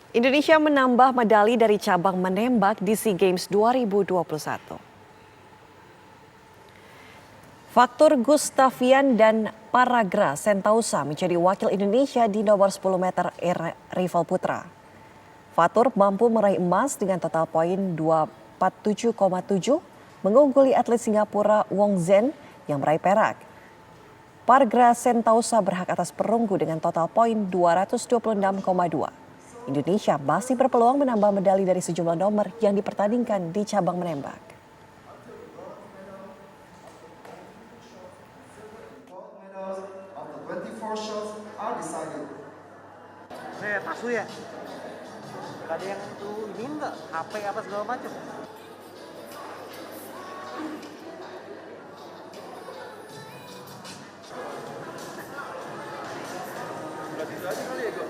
Indonesia menambah medali dari cabang menembak di SEA Games 2021. Faktur Gustavian dan Paragra Sentausa menjadi wakil Indonesia di nomor 10 meter air rival putra. Fatur mampu meraih emas dengan total poin 247,7, mengungguli atlet Singapura Wong Zhen yang meraih perak. Paragra Sentausa berhak atas perunggu dengan total poin 226,2. Indonesia masih berpeluang menambah medali dari sejumlah nomor yang dipertandingkan di cabang menembak. Tas lu ya? Gak ada yang tuh ini enggak? HP apa segala macam? Itu aja kali ya, Go?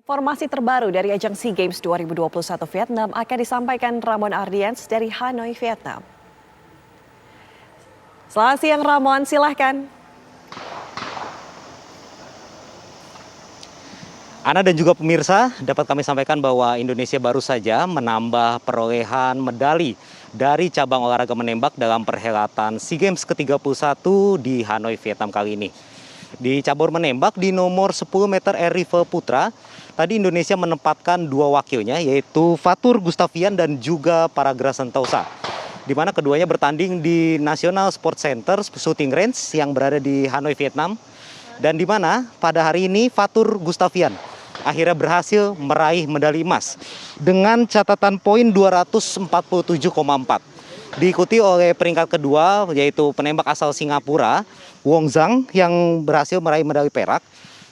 Informasi terbaru dari ajang SEA Games 2021 Vietnam akan disampaikan Ramon Ardiens dari Hanoi, Vietnam. Selamat siang Ramon, silahkan. Ana dan juga pemirsa, dapat kami sampaikan bahwa Indonesia baru saja menambah perolehan medali dari cabang olahraga menembak dalam perhelatan SEA Games ke-31 di Hanoi, Vietnam kali ini. Di cabur menembak di nomor 10 meter air rifle putra, tadi Indonesia menempatkan dua wakilnya yaitu Fatur Gustavian dan juga Paragra Sentausa. Di mana keduanya bertanding di National Sports Center Shooting Range yang berada di Hanoi, Vietnam. Dan di mana pada hari ini Fatur Gustavian akhirnya berhasil meraih medali emas dengan catatan poin 247,4. Diikuti oleh peringkat kedua yaitu penembak asal Singapura Wong Zhang yang berhasil meraih medali perak,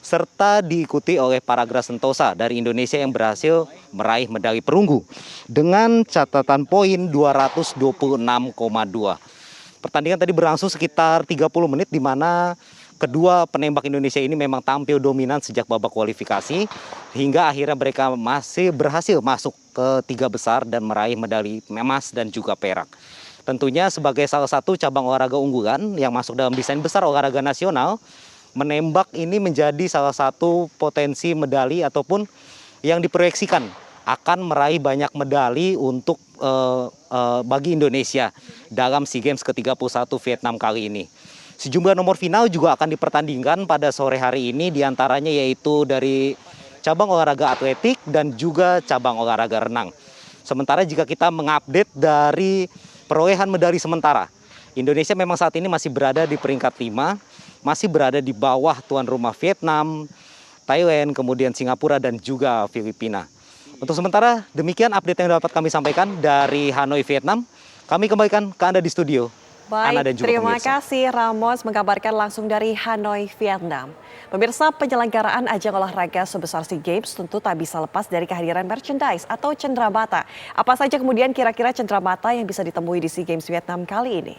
serta diikuti oleh Paragra Sentausa dari Indonesia yang berhasil meraih medali perunggu dengan catatan poin 226,2. Pertandingan tadi berlangsung sekitar 30 menit di mana kedua penembak Indonesia ini memang tampil dominan sejak babak kualifikasi hingga akhirnya mereka masih berhasil masuk ke tiga besar dan meraih medali emas dan juga perak. Tentunya sebagai salah satu cabang olahraga unggulan yang masuk dalam desain besar olahraga nasional, menembak ini menjadi salah satu potensi medali ataupun yang diproyeksikan akan meraih banyak medali untuk bagi Indonesia dalam SEA Games ke-31 Vietnam kali ini. Sejumlah nomor final juga akan dipertandingkan pada sore hari ini, diantaranya yaitu dari cabang olahraga atletik dan juga cabang olahraga renang. Sementara jika kita mengupdate dari perolehan medali sementara, Indonesia memang saat ini masih berada di peringkat 5, masih berada di bawah tuan rumah Vietnam, Thailand, kemudian Singapura dan juga Filipina. Untuk sementara demikian update yang dapat kami sampaikan dari Hanoi, Vietnam. Kami kembalikan ke Anda di studio. Baik, terima kasih Ramos mengabarkan langsung dari Hanoi, Vietnam. Pemirsa, penyelenggaraan ajang olahraga sebesar SEA Games tentu tak bisa lepas dari kehadiran merchandise atau cenderamata. Apa saja kemudian kira-kira cenderamata yang bisa ditemui di SEA Games Vietnam kali ini?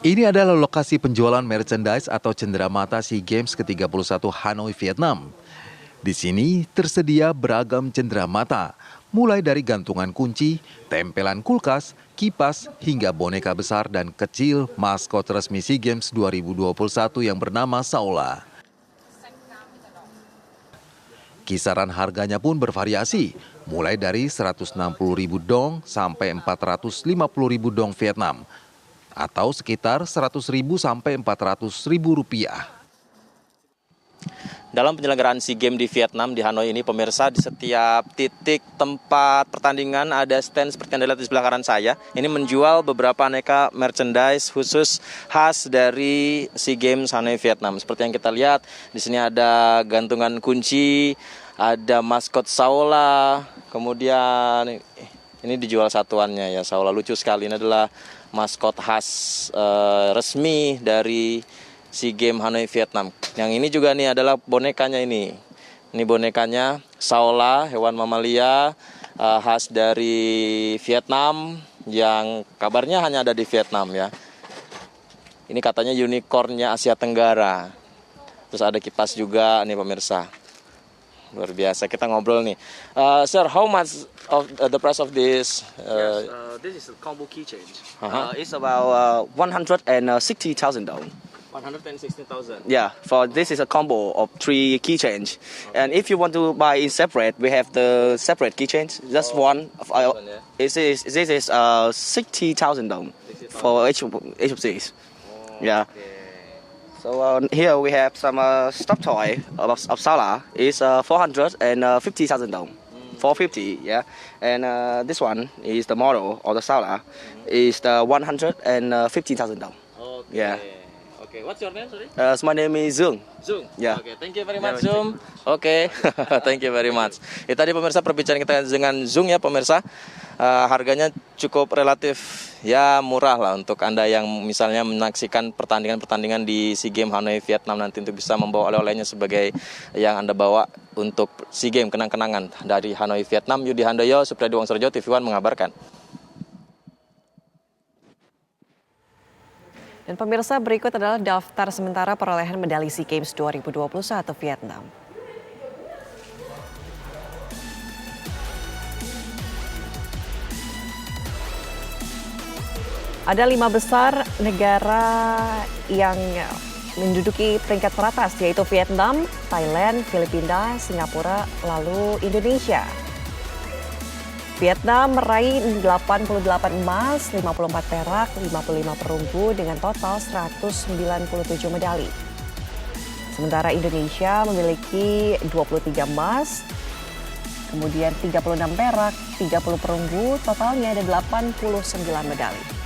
Ini adalah lokasi penjualan merchandise atau cenderamata SEA Games ke-31 Hanoi, Vietnam. Di sini tersedia beragam cenderamata, mulai dari gantungan kunci, tempelan kulkas, kipas, hingga boneka besar dan kecil maskot resmi SEA Games 2021 yang bernama Saula. Kisaran harganya pun bervariasi, mulai dari 160.000 dong sampai 450.000 dong Vietnam, atau sekitar 100.000 sampai 400.000 rupiah. Dalam penyelenggaraan SEA Games di Vietnam, di Hanoi ini, pemirsa, di setiap titik tempat pertandingan ada stand seperti yang dilihat di sebelah kanan saya. Ini menjual beberapa aneka merchandise khusus khas dari SEA Games Hanoi, Vietnam. Seperti yang kita lihat, di sini ada gantungan kunci, ada maskot Saula, kemudian ini dijual satuannya ya, Saula lucu sekali. Ini adalah maskot khas resmi dari SEA Games Hanoi, Vietnam. Yang ini juga nih adalah bonekanya ini. Ini bonekanya Saula, hewan mamalia khas dari Vietnam yang kabarnya hanya ada di Vietnam ya. Ini katanya unicornnya Asia Tenggara. Terus ada kipas juga nih pemirsa. Luar biasa, kita ngobrol nih. Sir, how much of the price of this? This is a combo keychain. Uh-huh. It's about 160,000 dong. 160,000. Yeah, for this is a combo of 3 keychains. And if you want to buy in separate, we have the separate keychains. Just one. This is 60,000 dong for each of these. Yeah. So here we have some stuffed toy of Sala. It's 450,000 dong. 450, yeah. And this one is the model of the Sala. Is the 115,000 dong. Okay. Yeah. Okay, what's your name, sorry? My name is Zung. Zoom. Ya. Oke, thank you very much Zoom. Oke, thank you very much. Tadi pemirsa perbincangan kita dengan Zoom ya pemirsa. Harganya cukup relatif ya murah lah untuk Anda yang misalnya menyaksikan pertandingan-pertandingan di SEA Games Hanoi Vietnam nanti untuk bisa membawa oleh-olehnya sebagai yang Anda bawa untuk SEA Games kenang-kenangan dari Hanoi Vietnam. Yudi Handoyo, Supriyadi Wongsorjo, TV One mengabarkan. Dan pemirsa, berikut adalah daftar sementara perolehan medali SEA Games 2021 Vietnam. Ada 5 besar negara yang menduduki peringkat teratas, yaitu Vietnam, Thailand, Filipina, Singapura, lalu Indonesia. Vietnam meraih 88 emas, 54 perak, 55 perunggu dengan total 197 medali. Sementara Indonesia memiliki 23 emas, kemudian 36 perak, 30 perunggu, totalnya ada 89 medali.